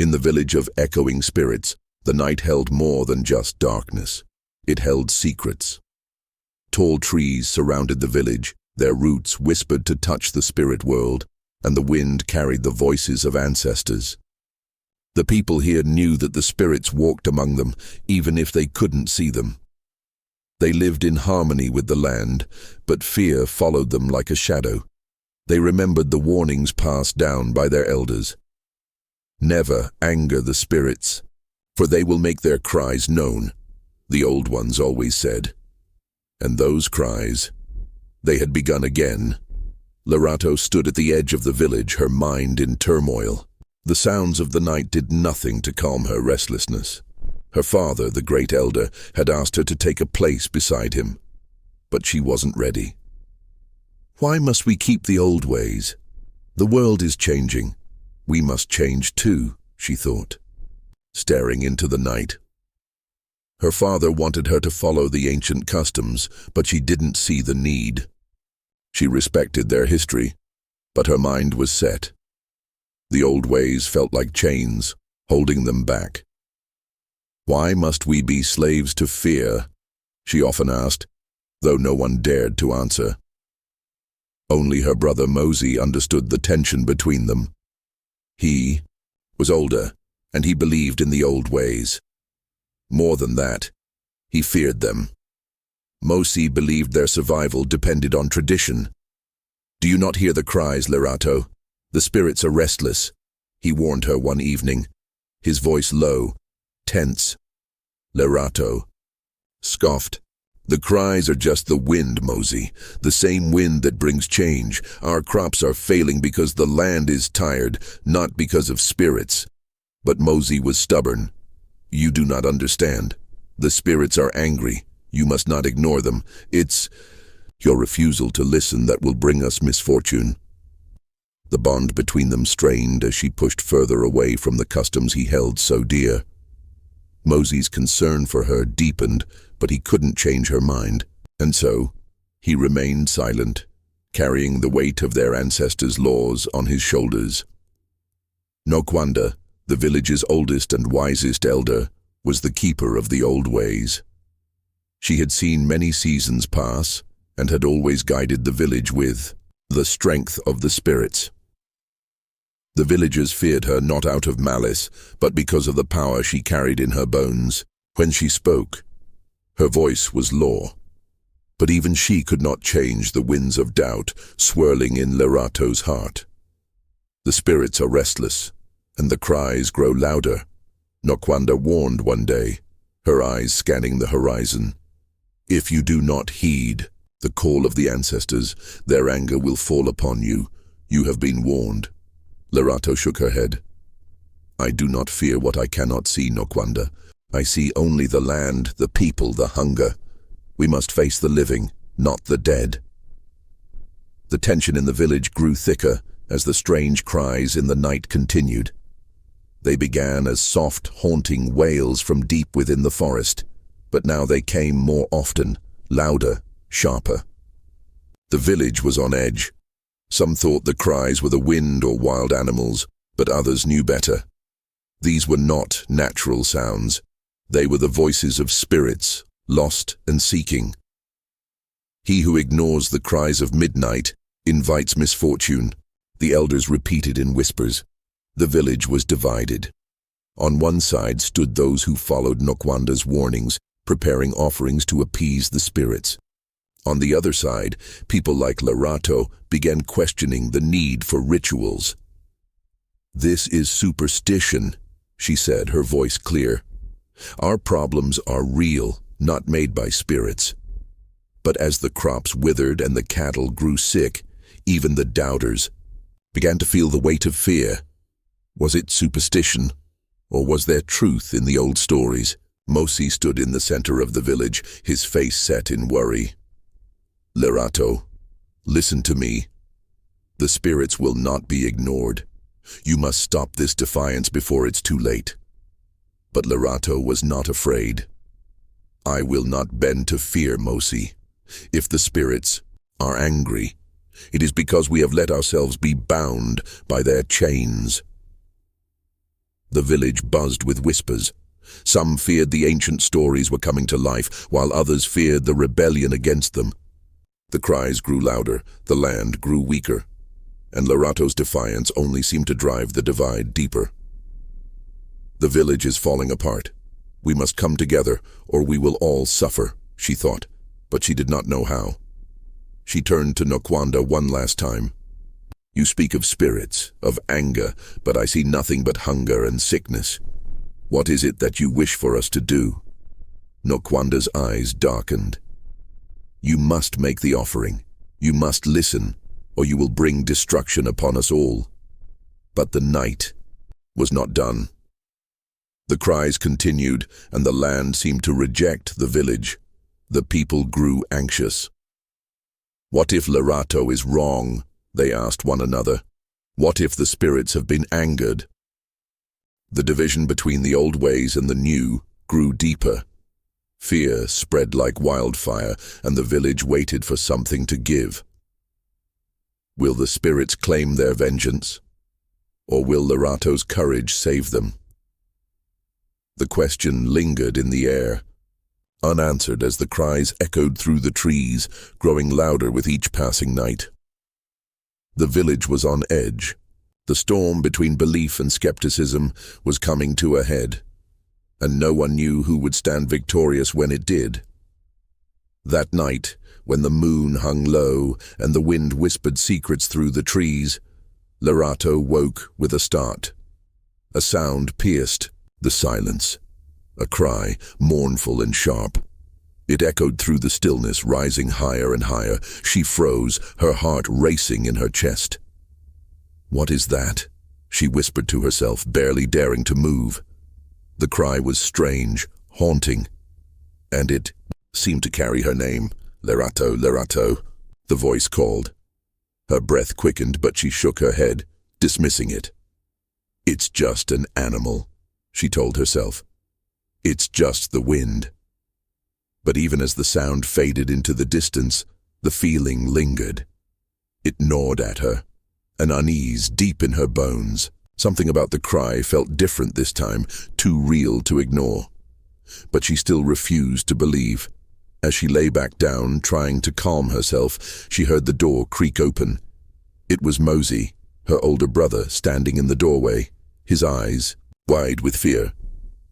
In the village of echoing spirits, the night held more than just darkness. It held secrets. Tall trees surrounded the village, their roots whispered to touch the spirit world, and the wind carried the voices of ancestors. The people here knew that the spirits walked among them, even if they couldn't see them. They lived in harmony with the land, but fear followed them like a shadow. They remembered the warnings passed down by their elders. Never anger the spirits, for they will make their cries known, the old ones always said. And those cries, they had begun again. Lerato stood at the edge of the village, her mind in turmoil. The sounds of the night did nothing to calm her restlessness. Her father, the great elder, had asked her to take a place beside him, but she wasn't ready. Why must we keep the old ways? The world is changing. We must change too, she thought, staring into the night. Her father wanted her to follow the ancient customs, but she didn't see the need. She respected their history, but her mind was set. The old ways felt like chains, holding them back. Why must we be slaves to fear? She often asked, though no one dared to answer. Only her brother Mosey understood the tension between them. He was older, and he believed in the old ways. More than that, he feared them. Mosey believed their survival depended on tradition. Do you not hear the cries, Lerato? The spirits are restless, he warned her one evening, his voice low, tense. Lerato scoffed. The cries are just the wind, Mosey, the same wind that brings change. Our crops are failing because the land is tired, not because of spirits. But Mosey was stubborn. You do not understand. The spirits are angry. You must not ignore them. It's your refusal to listen that will bring us misfortune. The bond between them strained as she pushed further away from the customs he held so dear. Mosey's concern for her deepened, but he couldn't change her mind, and so he remained silent, carrying the weight of their ancestors' laws on his shoulders. Nokwanda, the village's oldest and wisest elder, was the keeper of the old ways. She had seen many seasons pass and had always guided the village with the strength of the spirits. The villagers feared her not out of malice, but because of the power she carried in her bones. When she spoke, her voice was law. But even she could not change the winds of doubt swirling in Lerato's heart. The spirits are restless, and the cries grow louder, Nokwanda warned one day, her eyes scanning the horizon. If you do not heed the call of the ancestors, their anger will fall upon you. You have been warned. Lerato shook her head. I do not fear what I cannot see, Nokwanda. I see only the land, the people, the hunger. We must face the living, not the dead. The tension in the village grew thicker as the strange cries in the night continued. They began as soft, haunting wails from deep within the forest, but now they came more often, louder, sharper. The village was on edge. Some thought the cries were the wind or wild animals, but others knew better. These were not natural sounds. They were the voices of spirits, lost and seeking. He who ignores the cries of midnight invites misfortune, the elders repeated in whispers. The village was divided. On one side stood those who followed Nokwanda's warnings, preparing offerings to appease the spirits. On the other side, people like Lerato began questioning the need for rituals. This is superstition, she said, her voice clear. Our problems are real, not made by spirits. But as the crops withered and the cattle grew sick, even the doubters began to feel the weight of fear. Was it superstition, or was there truth in the old stories? Mosey stood in the center of the village, his face set in worry. Lerato, listen to me. The spirits will not be ignored. You must stop this defiance before it's too late. But Lerato was not afraid. I will not bend to fear, Mosey. If the spirits are angry, it is because we have let ourselves be bound by their chains. The village buzzed with whispers. Some feared the ancient stories were coming to life, while others feared the rebellion against them. The cries grew louder, the land grew weaker, and Larato's defiance only seemed to drive the divide deeper. The village is falling apart. We must come together, or we will all suffer, she thought, but she did not know how. She turned to Nokwanda one last time. You speak of spirits, of anger, but I see nothing but hunger and sickness. What is it that you wish for us to do? Nokwanda's eyes darkened. You must make the offering. You must listen, or you will bring destruction upon us all. But the night was not done. The cries continued, and the land seemed to reject the village. The people grew anxious. What if Larato is wrong? They asked one another. What if the spirits have been angered? The division between the old ways and the new grew deeper. Fear spread like wildfire, and the village waited for something to give. Will the spirits claim their vengeance? Or will Larato's courage save them? The question lingered in the air, unanswered as the cries echoed through the trees, growing louder with each passing night. The village was on edge. The storm between belief and skepticism was coming to a head, and no one knew who would stand victorious when it did. That night, when the moon hung low and the wind whispered secrets through the trees, Larato woke with a start. A sound pierced the silence, a cry, mournful and sharp. It echoed through the stillness, rising higher and higher. She froze, her heart racing in her chest. What is that? She whispered to herself, barely daring to move. The cry was strange, haunting, and it seemed to carry her name. Larato, Larato, the voice called. Her breath quickened, but she shook her head, dismissing it. It's just an animal, she told herself. It's just the wind. But even as the sound faded into the distance, the feeling lingered. It gnawed at her, an unease deep in her bones. Something about the cry felt different this time, too real to ignore. But she still refused to believe. As she lay back down, trying to calm herself, she heard the door creak open. It was Mosey, her older brother, standing in the doorway, his eyes wide with fear.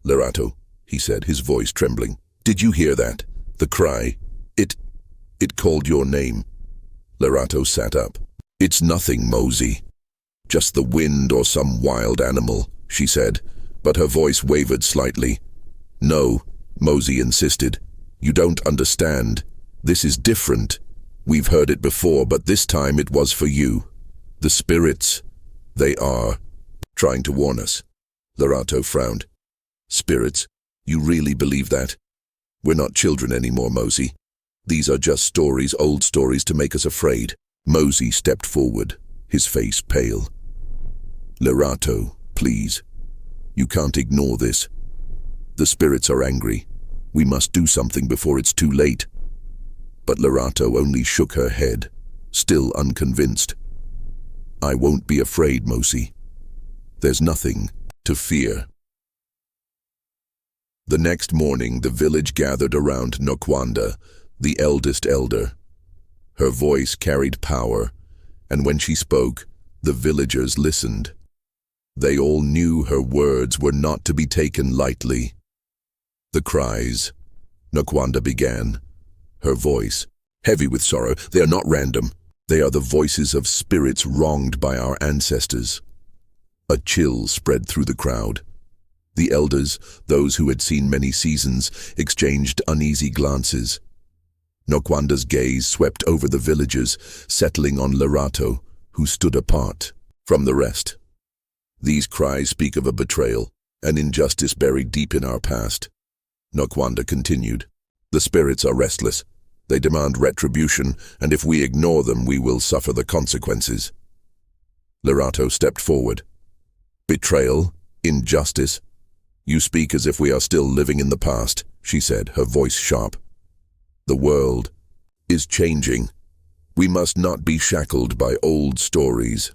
Larato, he said, his voice trembling. Did you hear that? The cry. It called your name. Larato sat up. It's nothing, Mosey. Just the wind or some wild animal, she said, but her voice wavered slightly. No, Mosey insisted. You don't understand. This is different. We've heard it before, but this time it was for you. The spirits, they are trying to warn us. Larato frowned. Spirits? You really believe that? We're not children anymore, Mosey. These are just stories, old stories to make us afraid. Mosey stepped forward, his face pale. Larato, please. You can't ignore this. The spirits are angry. We must do something before it's too late. But Larato only shook her head, still unconvinced. I won't be afraid, Mosey. There's nothing to fear. The next morning, the village gathered around Nokwanda, the eldest elder. Her voice carried power, and when she spoke, the villagers listened. They all knew her words were not to be taken lightly. The cries, Nokwanda began, her voice heavy with sorrow. They are not random. They are the voices of spirits wronged by our ancestors. A chill spread through the crowd. The elders, those who had seen many seasons, exchanged uneasy glances. Nokwanda's gaze swept over the villagers, settling on Larato, who stood apart from the rest. These cries speak of a betrayal, an injustice buried deep in our past. Nokwanda continued. The spirits are restless. They demand retribution, and if we ignore them, we will suffer the consequences. Larato stepped forward. Betrayal? Injustice? You speak as if we are still living in the past, she said, her voice sharp. The world is changing. We must not be shackled by old stories.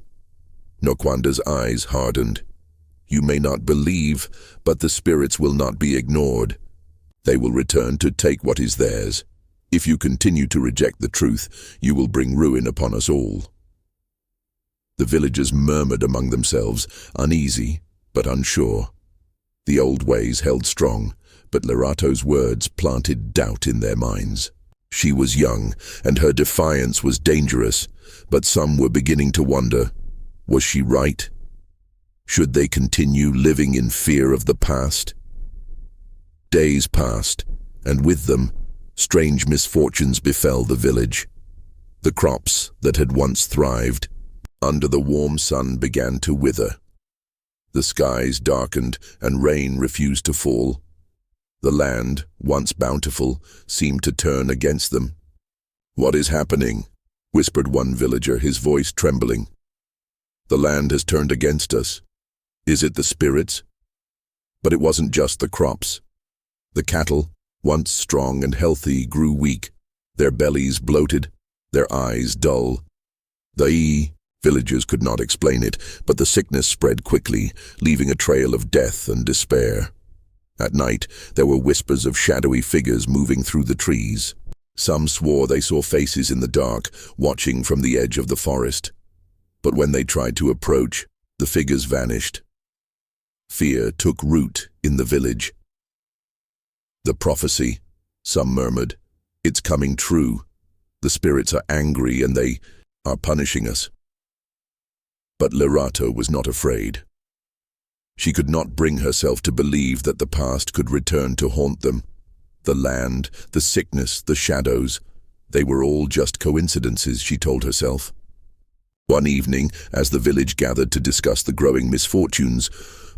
Nokwanda's eyes hardened. You may not believe, but the spirits will not be ignored. They will return to take what is theirs. If you continue to reject the truth, you will bring ruin upon us all." The villagers murmured among themselves, uneasy but unsure. The old ways held strong, but Lerato's words planted doubt in their minds. She was young, and her defiance was dangerous, but some were beginning to wonder, was she right? Should they continue living in fear of the past? Days passed, and with them, strange misfortunes befell the village. The crops that had once thrived under the warm sun began to wither. The skies darkened and rain refused to fall. The land, once bountiful, seemed to turn against them. "What is happening?" whispered one villager, his voice trembling. "The land has turned against us. Is it the spirits?" But it wasn't just the crops. The cattle, once strong and healthy, grew weak, their bellies bloated, their eyes dull. The villagers could not explain it, but the sickness spread quickly, leaving a trail of death and despair. At night, there were whispers of shadowy figures moving through the trees. Some swore they saw faces in the dark, watching from the edge of the forest. But when they tried to approach, the figures vanished. Fear took root in the village. "The prophecy," some murmured. "It's coming true. The spirits are angry and they are punishing us." But Lerato was not afraid. She could not bring herself to believe that the past could return to haunt them. The land, the sickness, the shadows, they were all just coincidences, she told herself. One evening, as the village gathered to discuss the growing misfortunes,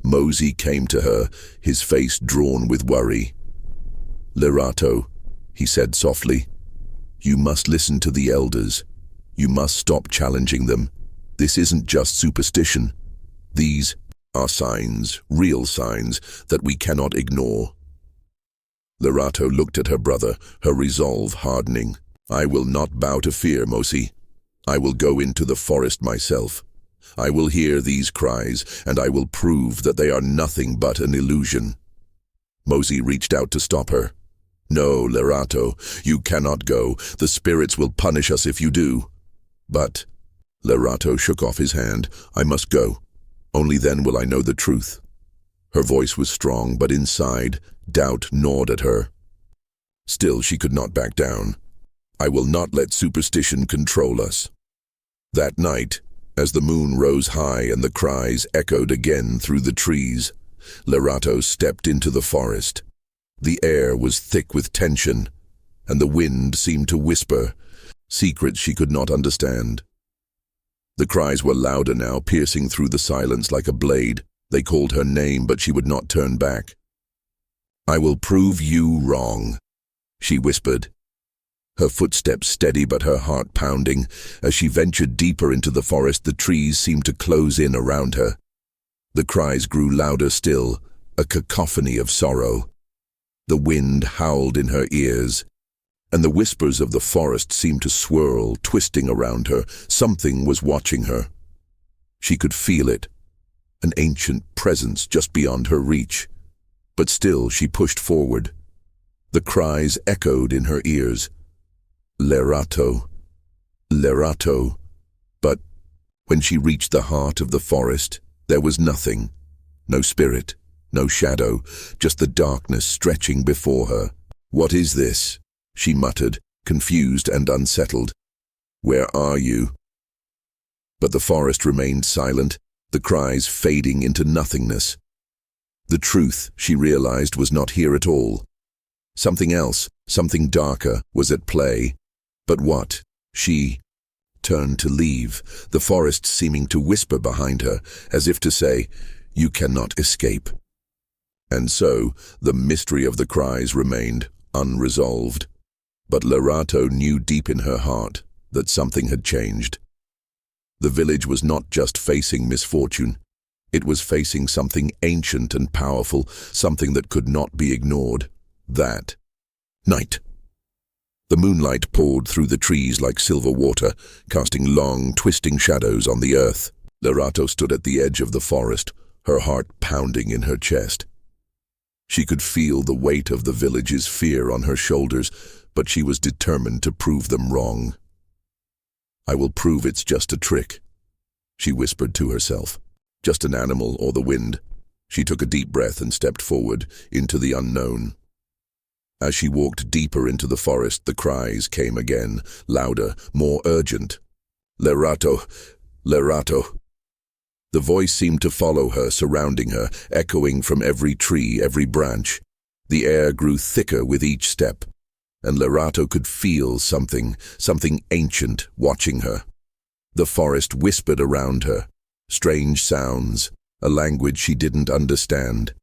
Mosey came to her, his face drawn with worry. "Lerato," he said softly, "you must listen to the elders. You must stop challenging them. This isn't just superstition. These are signs, real signs, that we cannot ignore." Lerato looked at her brother, her resolve hardening. "I will not bow to fear, Mosey. I will go into the forest myself. I will hear these cries, and I will prove that they are nothing but an illusion." Mosey reached out to stop her. "No, Lerato, you cannot go. The spirits will punish us if you do." "But," Lerato shook off his hand, "I must go. Only then will I know the truth." Her voice was strong, but inside, doubt gnawed at her. Still, she could not back down. "I will not let superstition control us." That night, as the moon rose high and the cries echoed again through the trees, Lerato stepped into the forest. The air was thick with tension, and the wind seemed to whisper secrets she could not understand. The cries were louder now, piercing through the silence like a blade. They called her name, but she would not turn back. "I will prove you wrong," she whispered. Her footsteps steady but her heart pounding. As she ventured deeper into the forest, the trees seemed to close in around her. The cries grew louder still, a cacophony of sorrow. The wind howled in her ears, and the whispers of the forest seemed to swirl, twisting around her. Something was watching her. She could feel it, an ancient presence just beyond her reach. But still she pushed forward. The cries echoed in her ears. "Lerato, Lerato." But when she reached the heart of the forest, there was nothing. No spirit, no shadow, just the darkness stretching before her. "What is this?" she muttered, confused and unsettled. "Where are you?" But the forest remained silent, the cries fading into nothingness. The truth, she realized, was not here at all. Something else, something darker, was at play. But what? She turned to leave, the forest seeming to whisper behind her, as if to say, "You cannot escape." And so, the mystery of the cries remained unresolved. But Lerato knew deep in her heart that something had changed. The village was not just facing misfortune. It was facing something ancient and powerful, something that could not be ignored. That night. The moonlight poured through the trees like silver water, casting long, twisting shadows on the earth. Lerato stood at the edge of the forest, her heart pounding in her chest. She could feel the weight of the village's fear on her shoulders, but she was determined to prove them wrong. "I will prove it's just a trick," she whispered to herself. "Just an animal or the wind." She took a deep breath and stepped forward into the unknown. As she walked deeper into the forest, the cries came again, louder, more urgent. "Lerato! Lerato!" The voice seemed to follow her, surrounding her, echoing from every tree, every branch. The air grew thicker with each step, and Lerato could feel something ancient watching her. The forest whispered around her, strange sounds, a language she didn't understand.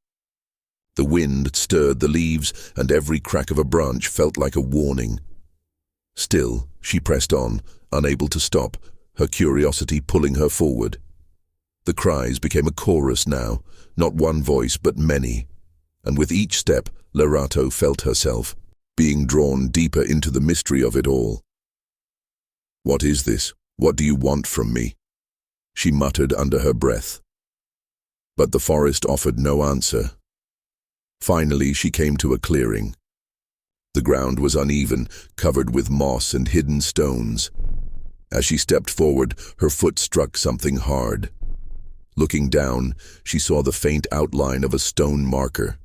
The wind stirred the leaves, and every crack of a branch felt like a warning. Still, she pressed on, unable to stop, her curiosity pulling her forward. The cries became a chorus now, not one voice but many, and with each step, Lerato felt herself being drawn deeper into the mystery of it all. "What is this? What do you want from me?" she muttered under her breath. But the forest offered no answer. Finally, she came to a clearing. The ground was uneven, covered with moss and hidden stones. As she stepped forward, her foot struck something hard. Looking down, she saw the faint outline of a stone marker.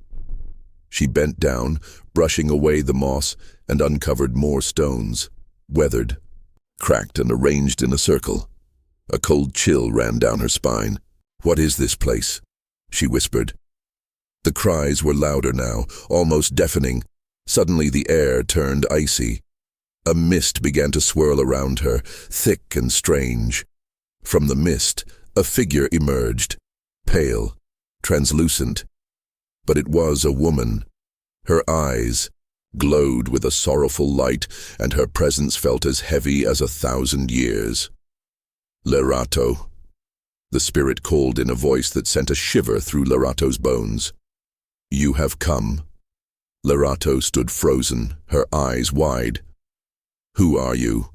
She bent down, brushing away the moss, and uncovered more stones, weathered, cracked and arranged in a circle. A cold chill ran down her spine. "What is this place?" she whispered. The cries were louder now, almost deafening. Suddenly the air turned icy. A mist began to swirl around her, thick and strange. From the mist, a figure emerged, pale, translucent. But it was a woman. Her eyes glowed with a sorrowful light, and her presence felt as heavy as 1,000 years. "Lerato," the spirit called in a voice that sent a shiver through Lerato's bones. "You have come." Lerato stood frozen, her eyes wide. "Who are you?"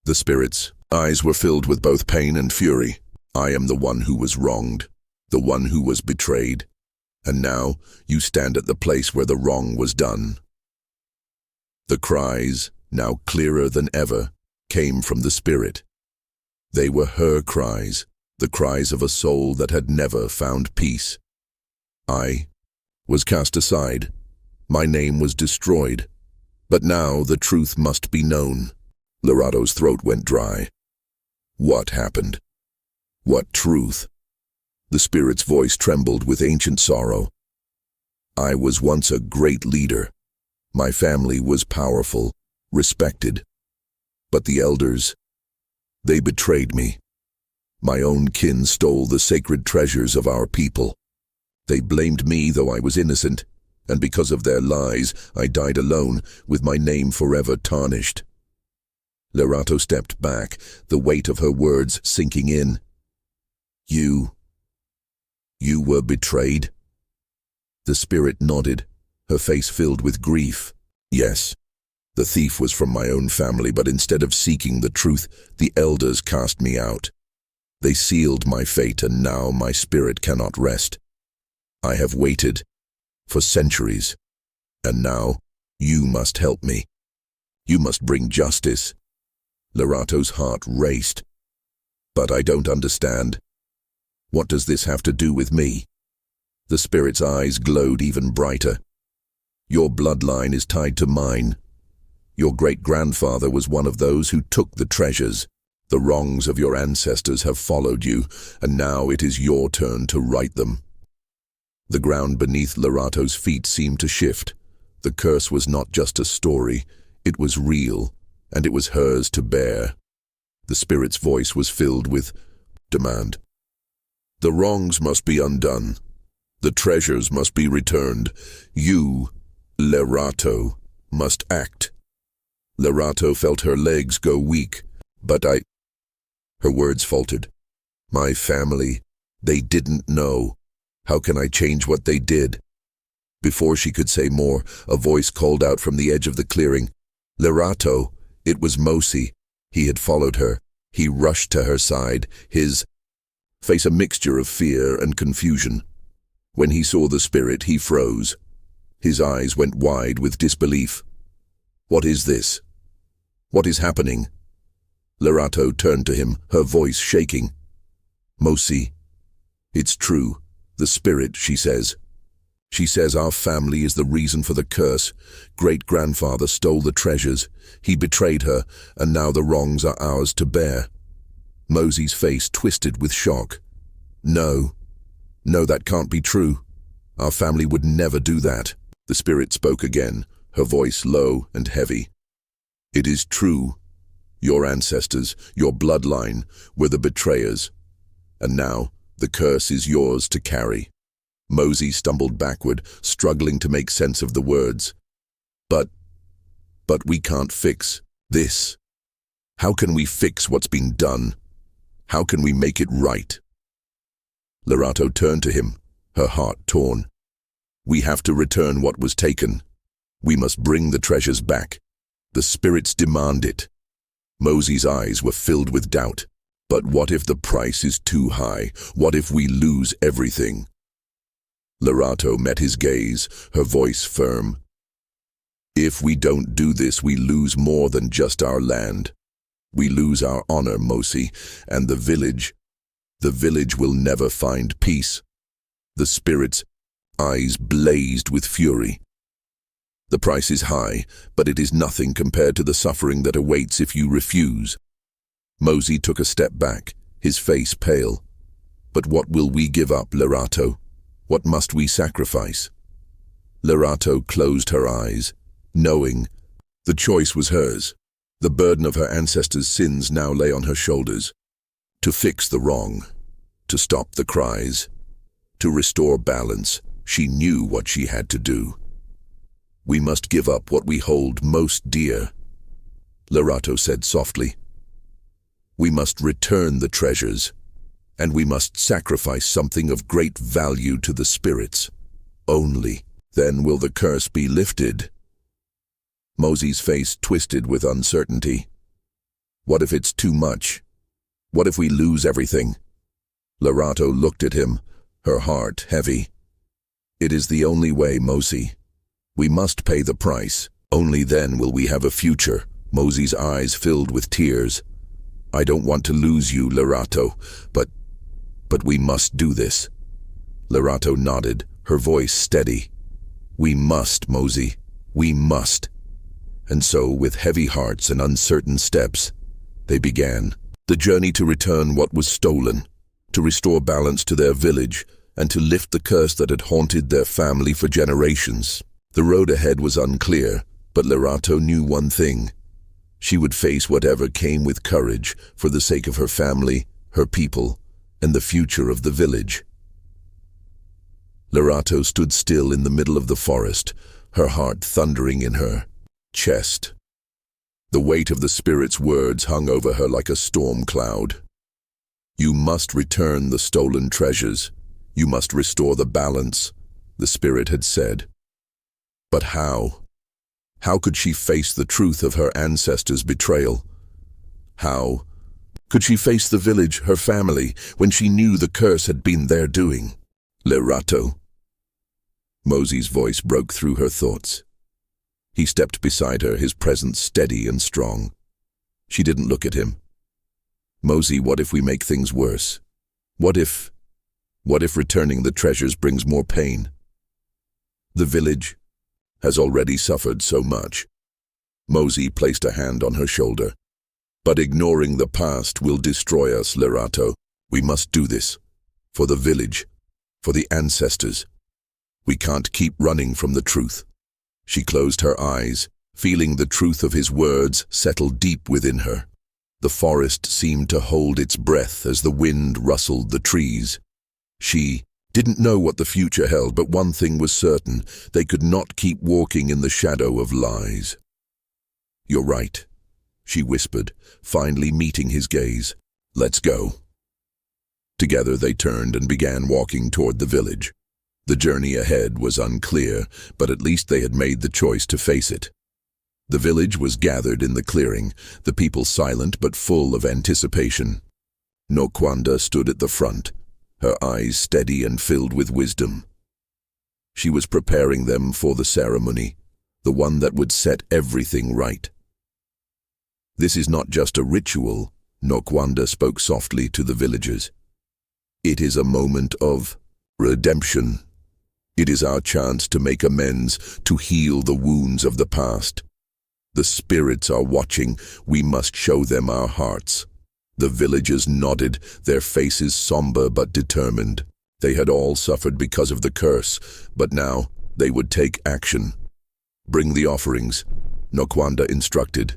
The spirit's eyes were filled with both pain and fury. "I am the one who was wronged, the one who was betrayed. And now you stand at the place where the wrong was done." The cries, now clearer than ever, came from the spirit. They were her cries, the cries of a soul that had never found peace. "I was cast aside. My name was destroyed. But now the truth must be known." Lerato's throat went dry. "What happened? What truth?" The spirit's voice trembled with ancient sorrow. "I was once a great leader. My family was powerful, respected. But the elders, they betrayed me. My own kin stole the sacred treasures of our people. They blamed me, though I was innocent, and because of their lies, I died alone, with my name forever tarnished." Lerato stepped back, the weight of her words sinking in. You were betrayed?" The spirit nodded, her face filled with grief. "Yes, the thief was from my own family, but instead of seeking the truth, the elders cast me out. They sealed my fate, and now my spirit cannot rest. I have waited for centuries, and now you must help me. You must bring justice." Lerato's heart raced. "But I don't understand. What does this have to do with me?" The spirit's eyes glowed even brighter. "Your bloodline is tied to mine. Your great-grandfather was one of those who took the treasures. The wrongs of your ancestors have followed you, and now it is your turn to right them." The ground beneath Lerato's feet seemed to shift. The curse was not just a story, it was real, and it was hers to bear. The spirit's voice was filled with demand. "The wrongs must be undone. The treasures must be returned. You, Lerato, must act." Lerato felt her legs go weak. "But Her words faltered. "My family, they didn't know. How can I change what they did?" Before she could say more, a voice called out from the edge of the clearing. "Lerato!" It was Mosi. He had followed her. He rushed to her side, his face a mixture of fear and confusion. When he saw the spirit, he froze. His eyes went wide with disbelief. "What is this? What is happening?" Lerato turned to him, her voice shaking. "Mosi, it's true. The spirit, she says. She says our family is the reason for the curse. Great-grandfather stole the treasures. He betrayed her, and now the wrongs are ours to bear." Mosi's face twisted with shock. No, that can't be true. Our family would never do that." The spirit spoke again, her voice low and heavy. "It is true. Your ancestors, your bloodline, were the betrayers. And now, the curse is yours to carry." Mosi stumbled backward, struggling to make sense of the words. But we can't fix this. How can we fix what's been done? How can we make it right?" Lerato turned to him, her heart torn. "We have to return what was taken. We must bring the treasures back. The spirits demand it." Mosi's eyes were filled with doubt. "But what if the price is too high? What if we lose everything?" Lerato met his gaze, her voice firm. "If we don't do this, we lose more than just our land. We lose our honor, Mosi, and the village will never find peace." The spirit's eyes blazed with fury. "The price is high, but it is nothing compared to the suffering that awaits if you refuse." Mosi took a step back, his face pale. "But what will we give up, Lerato? What must we sacrifice?" Lerato closed her eyes, knowing the choice was hers. The burden of her ancestors' sins now lay on her shoulders. To fix the wrong, to stop the cries, to restore balance, she knew what she had to do. "We must give up what we hold most dear," Lerato said softly. "We must return the treasures, and we must sacrifice something of great value to the spirits. Only then will the curse be lifted." Mosi's face twisted with uncertainty. "What if it's too much? What if we lose everything?" Lerato looked at him, her heart heavy. "It is the only way, Mosi. We must pay the price. Only then will we have a future." Mosi's eyes filled with tears. "I don't want to lose you, Lerato, but we must do this." Lerato nodded, her voice steady. "We must, Mosi. We must." And so, with heavy hearts and uncertain steps, they began the journey to return what was stolen, to restore balance to their village, and to lift the curse that had haunted their family for generations. The road ahead was unclear, but Lerato knew one thing. She would face whatever came with courage for the sake of her family, her people, and the future of the village. Lerato stood still in the middle of the forest, her heart thundering in her chest. The weight of the spirit's words hung over her like a storm cloud. "You must return the stolen treasures. You must restore the balance," the spirit had said. But how? How could she face the truth of her ancestors' betrayal? How could she face the village, her family, when she knew the curse had been their doing? "Lerato." Mosi's voice broke through her thoughts. He stepped beside her, his presence steady and strong. She didn't look at him. "Mosi, what if we make things worse? What if returning the treasures brings more pain? The village has already suffered so much." Mosi placed a hand on her shoulder. "But ignoring the past will destroy us, Lerato. We must do this. For the village. For the ancestors. We can't keep running from the truth." She closed her eyes, feeling the truth of his words settle deep within her. The forest seemed to hold its breath as the wind rustled the trees. She didn't know what the future held, but one thing was certain: they could not keep walking in the shadow of lies. "You're right," she whispered, finally meeting his gaze. "Let's go." Together they turned and began walking toward the village. The journey ahead was unclear, but at least they had made the choice to face it. The village was gathered in the clearing, the people silent but full of anticipation. Nokwanda stood at the front, her eyes steady and filled with wisdom. She was preparing them for the ceremony, the one that would set everything right. This is not just a ritual, Nokwanda spoke softly to the villagers. It is a moment of redemption. It is our chance to make amends, to heal the wounds of the past. The spirits are watching. We must show them our hearts. The villagers nodded, their faces somber but determined. They had all suffered because of the curse, but now they would take action. Bring the offerings, Nokwanda instructed.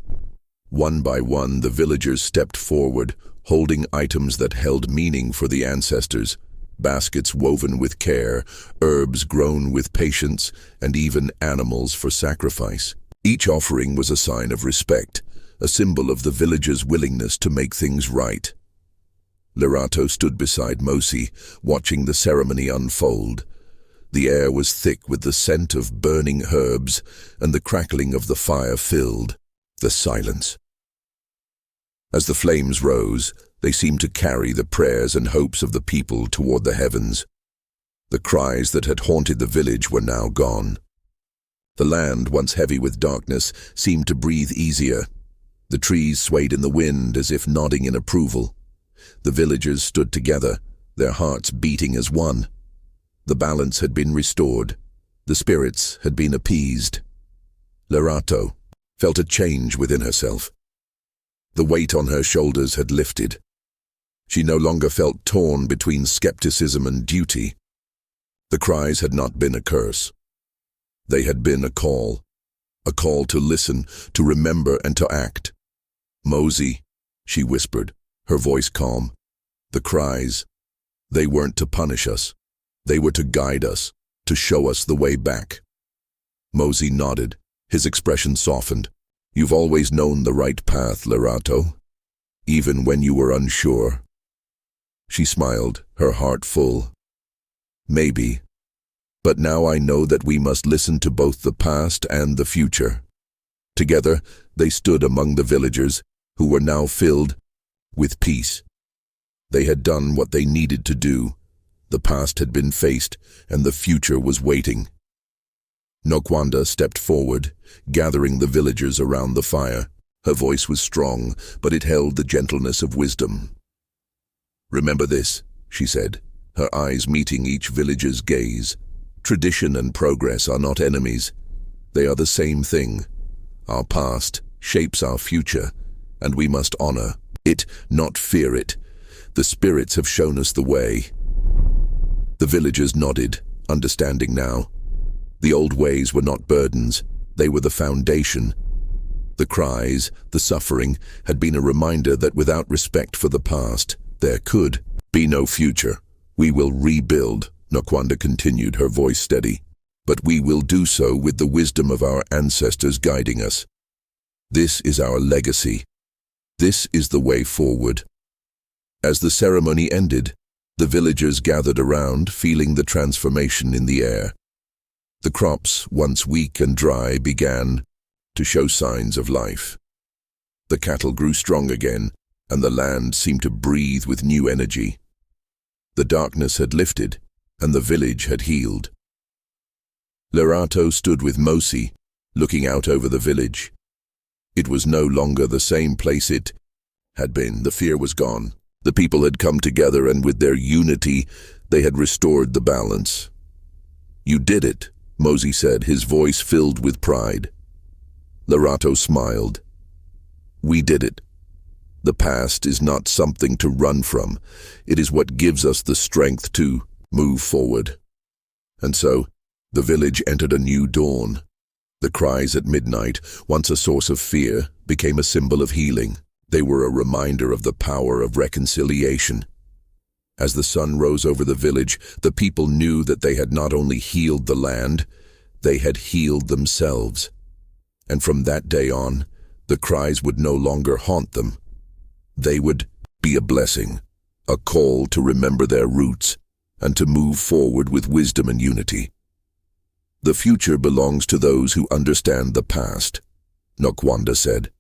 One by one, the villagers stepped forward, holding items that held meaning for the ancestors. Baskets woven with care, herbs grown with patience, and even animals for sacrifice. Each offering was a sign of respect, a symbol of the villagers' willingness to make things right. Lerato stood beside Mosi, watching the ceremony unfold. The air was thick with the scent of burning herbs, and the crackling of the fire filled the silence. As the flames rose, they seemed to carry the prayers and hopes of the people toward the heavens. The cries that had haunted the village were now gone. The land, once heavy with darkness, seemed to breathe easier. The trees swayed in the wind as if nodding in approval. The villagers stood together, their hearts beating as one. The balance had been restored. The spirits had been appeased. Lerato felt a change within herself. The weight on her shoulders had lifted. She no longer felt torn between skepticism and duty. The cries had not been a curse. They had been a call to listen, to remember, and to act. "Mosi," she whispered, her voice calm. "The cries, they weren't to punish us. They were to guide us, to show us the way back." Mosi nodded, his expression softened. "You've always known the right path, Lerato, even when you were unsure." She smiled, her heart full. "Maybe. But now I know that we must listen to both the past and the future." Together, they stood among the villagers, who were now filled with peace. They had done what they needed to do. The past had been faced, and the future was waiting. Nokwanda stepped forward, gathering the villagers around the fire. Her voice was strong, but it held the gentleness of wisdom. "Remember this," she said, her eyes meeting each villager's gaze. "Tradition and progress are not enemies. They are the same thing. Our past shapes our future, and we must honor it, not fear it. The spirits have shown us the way." The villagers nodded, understanding now. The old ways were not burdens, they were the foundation. The cries, the suffering, had been a reminder that without respect for the past, there could be no future. "We will rebuild," Nokwanda continued, her voice steady. "But we will do so with the wisdom of our ancestors guiding us. This is our legacy. This is the way forward." As the ceremony ended, the villagers gathered around, feeling the transformation in the air. The crops, once weak and dry, began to show signs of life. The cattle grew strong again, and the land seemed to breathe with new energy. The darkness had lifted, and the village had healed. Lerato stood with Mosi, looking out over the village. It was no longer the same place it had been. The fear was gone. The people had come together, and with their unity, they had restored the balance. "You did it," Mosi said, his voice filled with pride. Lerato smiled. "We did it. The past is not something to run from. It is what gives us the strength to move forward." And so, the village entered a new dawn. The cries at midnight, once a source of fear, became a symbol of healing. They were a reminder of the power of reconciliation. As the sun rose over the village, the people knew that they had not only healed the land, they had healed themselves. And from that day on, the cries would no longer haunt them. They would be a blessing, a call to remember their roots and to move forward with wisdom and unity. "The future belongs to those who understand the past," Nokwanda said.